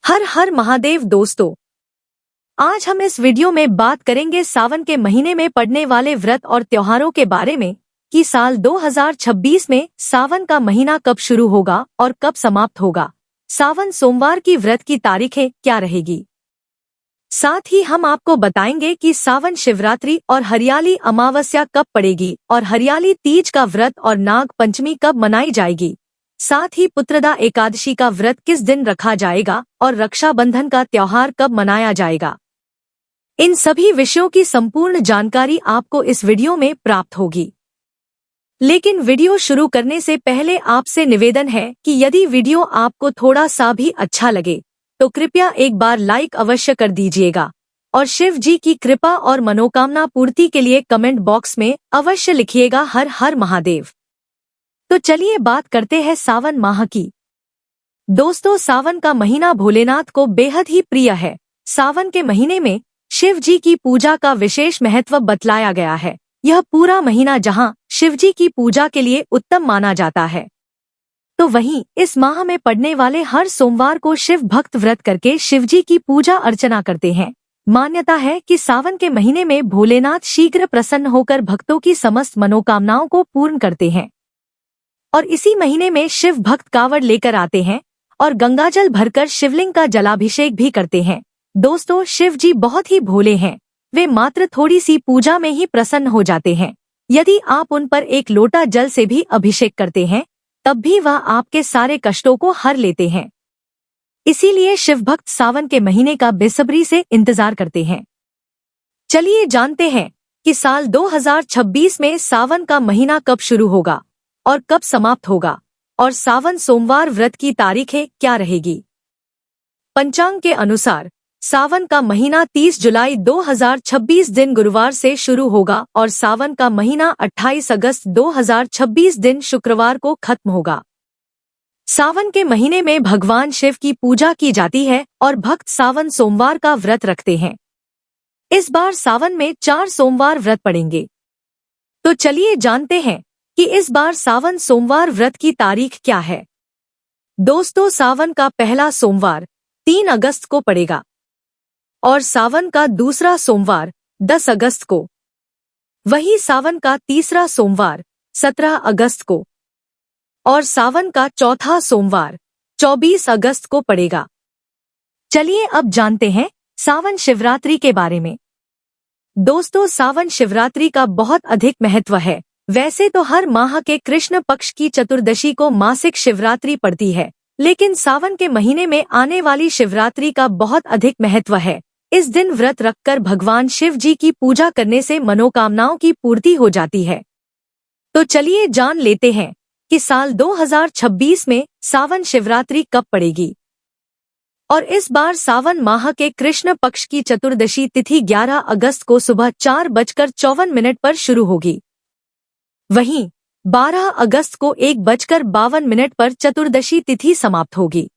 हर हर महादेव दोस्तों, आज हम इस वीडियो में बात करेंगे सावन के महीने में पड़ने वाले व्रत और त्योहारों के बारे में कि साल 2026 में सावन का महीना कब शुरू होगा और कब समाप्त होगा। सावन सोमवार की व्रत की तारीखें क्या रहेगी। साथ ही हम आपको बताएंगे कि सावन शिवरात्रि और हरियाली अमावस्या कब पड़ेगी और हरियाली तीज का व्रत और नाग पंचमी कब मनाई जाएगी। साथ ही पुत्रदा एकादशी का व्रत किस दिन रखा जाएगा और रक्षाबंधन का त्योहार कब मनाया जाएगा। इन सभी विषयों की संपूर्ण जानकारी आपको इस वीडियो में प्राप्त होगी। लेकिन वीडियो शुरू करने से पहले आपसे निवेदन है कि यदि वीडियो आपको थोड़ा सा भी अच्छा लगे तो कृपया एक बार लाइक अवश्य कर दीजिएगा और शिव जी की कृपा और मनोकामना पूर्ति के लिए कमेंट बॉक्स में अवश्य लिखिएगा हर हर महादेव। तो चलिए बात करते हैं सावन माह की। दोस्तों, सावन का महीना भोलेनाथ को बेहद ही प्रिय है। सावन के महीने में शिव जी की पूजा का विशेष महत्व बतलाया गया है। यह पूरा महीना जहां शिव जी की पूजा के लिए उत्तम माना जाता है, तो वहीं इस माह में पड़ने वाले हर सोमवार को शिव भक्त व्रत करके शिव जी की पूजा अर्चना करते हैं। मान्यता है कि सावन के महीने में भोलेनाथ शीघ्र प्रसन्न होकर भक्तों की समस्त मनोकामनाओं को पूर्ण करते हैं और इसी महीने में शिव भक्त कावड़ लेकर आते हैं और गंगाजल भरकर शिवलिंग का जलाभिषेक भी करते हैं। दोस्तों, शिव जी बहुत ही भोले हैं। वे मात्र थोड़ी सी पूजा में ही प्रसन्न हो जाते हैं। यदि आप उन पर एक लोटा जल से भी अभिषेक करते हैं तब भी वह आपके सारे कष्टों को हर लेते हैं। इसीलिए शिव भक्त सावन के महीने का बेसब्री से इंतजार करते हैं। चलिए जानते हैं कि साल 2026 में सावन का महीना कब शुरू होगा और कब समाप्त होगा और सावन सोमवार व्रत की तारीखें क्या रहेगी। पंचांग के अनुसार सावन का महीना 30 जुलाई 2026 दिन गुरुवार से शुरू होगा और सावन का महीना 28 अगस्त 2026 दिन शुक्रवार को खत्म होगा। सावन के महीने में भगवान शिव की पूजा की जाती है और भक्त सावन सोमवार का व्रत रखते हैं। इस बार सावन में 4 सोमवार व्रत पड़ेंगे। तो चलिए जानते हैं कि इस बार सावन सोमवार व्रत की तारीख क्या है। दोस्तों, सावन का पहला सोमवार 3 अगस्त को पड़ेगा और सावन का दूसरा सोमवार 10 अगस्त को। वहीं सावन का तीसरा सोमवार 17 अगस्त को और सावन का चौथा सोमवार 24 अगस्त को पड़ेगा। चलिए अब जानते हैं सावन शिवरात्रि के बारे में। दोस्तों, सावन शिवरात्रि का बहुत अधिक महत्व है। वैसे तो हर माह के कृष्ण पक्ष की चतुर्दशी को मासिक शिवरात्रि पड़ती है, लेकिन सावन के महीने में आने वाली शिवरात्रि का बहुत अधिक महत्व है। इस दिन व्रत रखकर भगवान शिव जी की पूजा करने से मनोकामनाओं की पूर्ति हो जाती है। तो चलिए जान लेते हैं कि साल 2026 में सावन शिवरात्रि कब पड़ेगी। और इस बार सावन माह के कृष्ण पक्ष की चतुर्दशी तिथि 11 अगस्त को सुबह 4:54 पर शुरू होगी। वहीं 12 अगस्त को 1:52 पर चतुर्दशी तिथि समाप्त होगी।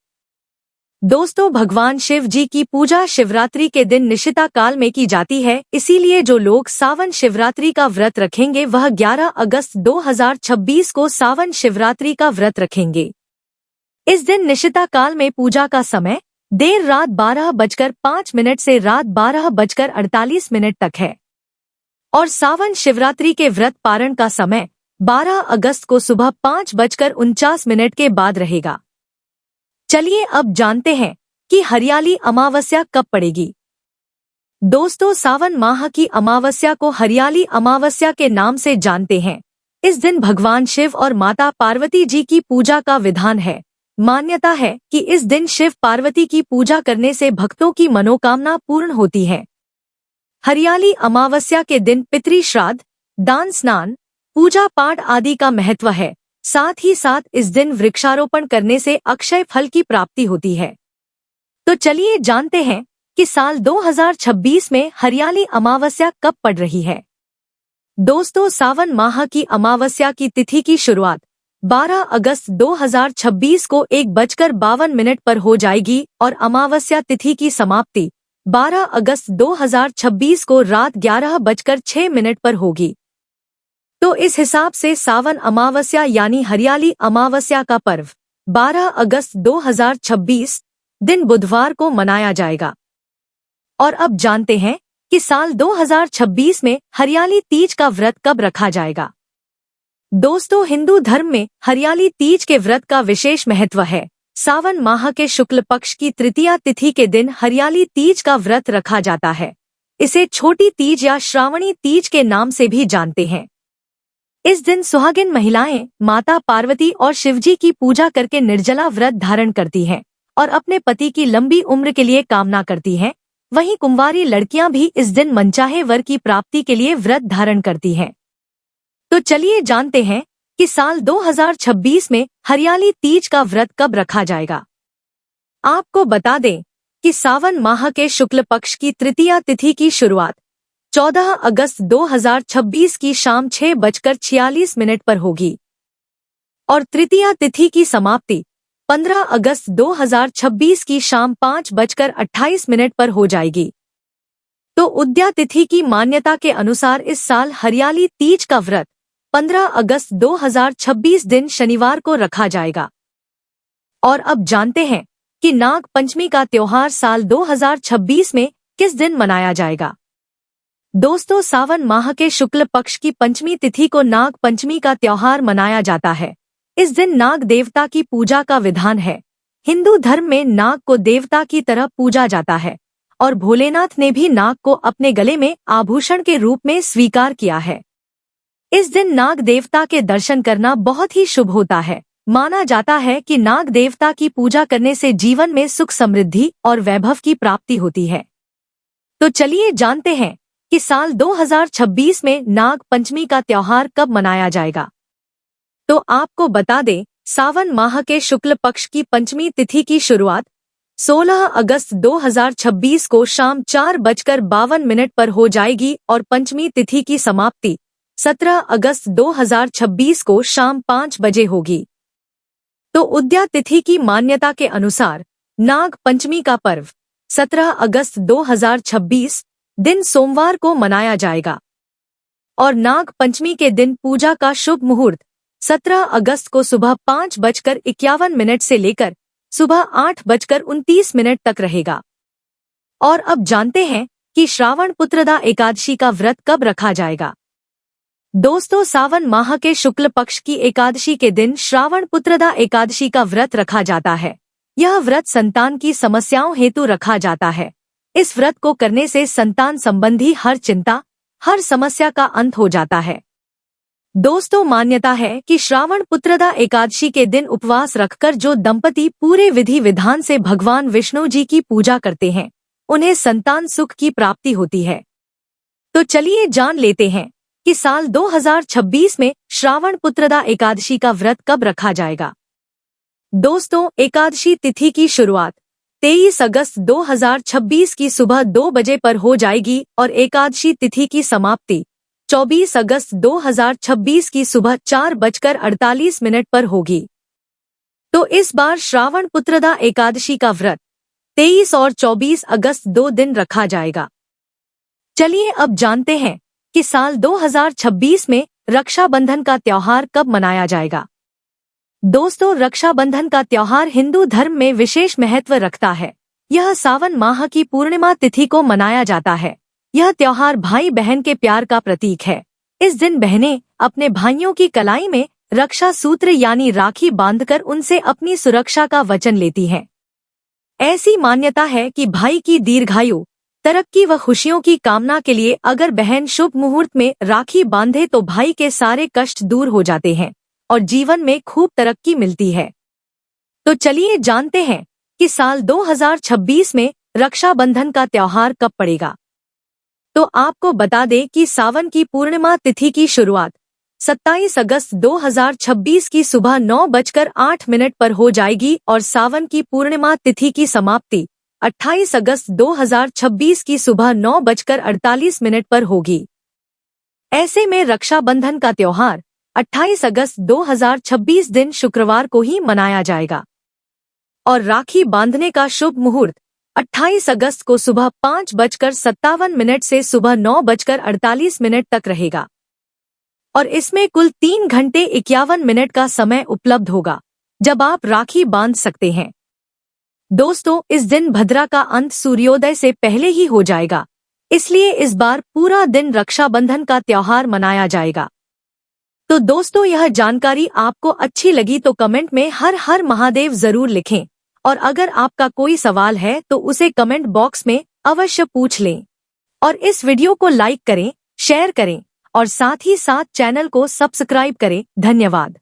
दोस्तों, भगवान शिव जी की पूजा शिवरात्रि के दिन निशिता काल में की जाती है। इसीलिए जो लोग सावन शिवरात्रि का व्रत रखेंगे वह 11 अगस्त 2026 को सावन शिवरात्रि का व्रत रखेंगे। इस दिन निशिता काल में पूजा का समय देर रात 12:05 से रात 12:48 तक है और सावन शिवरात्रि के व्रत पारण का समय 12 अगस्त को सुबह 5:49 के बाद रहेगा। चलिए अब जानते हैं कि हरियाली अमावस्या कब पड़ेगी। दोस्तों, सावन माह की अमावस्या को हरियाली अमावस्या के नाम से जानते हैं। इस दिन भगवान शिव और माता पार्वती जी की पूजा का विधान है। मान्यता है कि इस दिन शिव पार्वती की पूजा करने से भक्तों की मनोकामना पूर्ण होती है। हरियाली अमावस्या के दिन पितृ श्राद्ध, दान, स्नान, पूजा पाठ आदि का महत्व है। साथ ही साथ इस दिन वृक्षारोपण करने से अक्षय फल की प्राप्ति होती है। तो चलिए जानते हैं कि साल 2026 में हरियाली अमावस्या कब पड़ रही है। दोस्तों, सावन माह की अमावस्या की तिथि की शुरुआत 12 अगस्त 2026 को 1:52 पर हो जाएगी और अमावस्या तिथि की समाप्ति 12 अगस्त 2026 को रात 11:06 पर होगी। तो इस हिसाब से सावन अमावस्या यानी हरियाली अमावस्या का पर्व 12 अगस्त 2026 दिन बुधवार को मनाया जाएगा। और अब जानते हैं कि साल 2026 में हरियाली तीज का व्रत कब रखा जाएगा। दोस्तों, हिंदू धर्म में हरियाली तीज के व्रत का विशेष महत्व है। सावन माह के शुक्ल पक्ष की तृतीया तिथि के दिन हरियाली तीज का व्रत रखा जाता है। इसे छोटी तीज या श्रावणी तीज के नाम से भी जानते हैं। इस दिन सुहागिन महिलाएं माता पार्वती और शिवजी की पूजा करके निर्जला व्रत धारण करती हैं और अपने पति की लंबी उम्र के लिए कामना करती हैं। वहीं कुंवारी लड़कियां भी इस दिन मनचाहे वर की प्राप्ति के लिए व्रत धारण करती हैं। तो चलिए जानते हैं कि साल 2026 में हरियाली तीज का व्रत कब रखा जाएगा। आपको बता दें कि सावन माह के शुक्ल पक्ष की तृतीया तिथि की शुरुआत 14 अगस्त 2026 की शाम 6:46 पर होगी और तृतीया तिथि की समाप्ति 15 अगस्त 2026 की शाम 5:28 पर हो जाएगी। तो उद्या तिथि की मान्यता के अनुसार इस साल हरियाली तीज का व्रत 15 अगस्त 2026 दिन शनिवार को रखा जाएगा। और अब जानते हैं कि नाग पंचमी का त्योहार साल 2026 में किस दिन मनाया जाएगा। दोस्तों, सावन माह के शुक्ल पक्ष की पंचमी तिथि को नाग पंचमी का त्योहार मनाया जाता है। इस दिन नाग देवता की पूजा का विधान है। हिंदू धर्म में नाग को देवता की तरह पूजा जाता है और भोलेनाथ ने भी नाग को अपने गले में आभूषण के रूप में स्वीकार किया है। इस दिन नाग देवता के दर्शन करना बहुत ही शुभ होता है। माना जाता है कि नाग देवता की पूजा करने से जीवन में सुख समृद्धि और वैभव की प्राप्ति होती है। तो चलिए जानते हैं कि साल 2026 में नाग पंचमी का त्योहार कब मनाया जाएगा। तो आपको बता दें, सावन माह के शुक्ल पक्ष की पंचमी तिथि की शुरुआत 16 अगस्त 2026 को शाम 4:52 पर हो जाएगी और पंचमी तिथि की समाप्ति 17 अगस्त 2026 को शाम 5 बजे होगी। तो उद्या तिथि की मान्यता के अनुसार नाग पंचमी का पर्व 17 अगस्त 2026 दिन सोमवार को मनाया जाएगा और नाग पंचमी के दिन पूजा का शुभ मुहूर्त 17 अगस्त को सुबह 5:51 से लेकर सुबह 8:29 तक रहेगा। और अब जानते हैं कि श्रावण पुत्रदा एकादशी का व्रत कब रखा जाएगा। दोस्तों, सावन माह के शुक्ल पक्ष की एकादशी के दिन श्रावण पुत्रदा एकादशी का व्रत रखा जाता है। यह व्रत संतान की समस्याओं हेतु रखा जाता है। इस व्रत को करने से संतान संबंधी हर चिंता, हर समस्या का अंत हो जाता है। दोस्तों, मान्यता है कि श्रावण पुत्रदा एकादशी के दिन उपवास रखकर जो दंपति पूरे विधि विधान से भगवान विष्णु जी की पूजा करते हैं, उन्हें संतान सुख की प्राप्ति होती है। तो चलिए जान लेते हैं कि साल 2026 में श्रावण पुत्रदा एकादशी का व्रत कब रखा जाएगा। दोस्तों, एकादशी तिथि की शुरुआत 23 अगस्त 2026 की सुबह 2 बजे पर हो जाएगी और एकादशी तिथि की समाप्ति 24 अगस्त 2026 की सुबह 4:48 पर होगी। तो इस बार श्रावण पुत्रदा एकादशी का व्रत 23 और 24 अगस्त 2 दिन रखा जाएगा। चलिए अब जानते हैं कि साल 2026 में रक्षाबंधन का त्योहार कब मनाया जाएगा। दोस्तों, रक्षाबंधन का त्योहार हिंदू धर्म में विशेष महत्व रखता है। यह सावन माह की पूर्णिमा तिथि को मनाया जाता है। यह त्योहार भाई बहन के प्यार का प्रतीक है। इस दिन बहनें अपने भाइयों की कलाई में रक्षा सूत्र यानी राखी बांधकर उनसे अपनी सुरक्षा का वचन लेती हैं। ऐसी मान्यता है कि भाई की दीर्घायु, तरक्की व खुशियों की कामना के लिए अगर बहन शुभ मुहूर्त में राखी बांधे तो भाई के सारे कष्ट दूर हो जाते हैं और जीवन में खूब तरक्की मिलती है। तो चलिए जानते हैं कि साल 2026 में रक्षाबंधन का त्योहार कब पड़ेगा। तो आपको बता दें कि सावन की पूर्णिमा तिथि की शुरुआत 27 अगस्त 2026 की सुबह 9:08 पर हो जाएगी और सावन की पूर्णिमा तिथि की समाप्ति 28 अगस्त 2026 की सुबह 9:48 पर होगी। ऐसे में रक्षाबंधन का त्योहार 28 अगस्त 2026 दिन शुक्रवार को ही मनाया जाएगा और राखी बांधने का शुभ मुहूर्त 28 अगस्त को सुबह 5:57 से सुबह 9:48 तक रहेगा और इसमें कुल 3 घंटे 51 मिनट का समय उपलब्ध होगा जब आप राखी बांध सकते हैं। दोस्तों, इस दिन भद्रा का अंत सूर्योदय से पहले ही हो जाएगा, इसलिए इस बार पूरा दिन रक्षाबंधन का त्योहार मनाया जाएगा। तो दोस्तों, यह जानकारी आपको अच्छी लगी तो कमेंट में हर हर महादेव जरूर लिखें, और अगर आपका कोई सवाल है तो उसे कमेंट बॉक्स में अवश्य पूछ लें। और इस वीडियो को लाइक करें, शेयर करें और साथ ही साथ चैनल को सब्सक्राइब करें। धन्यवाद।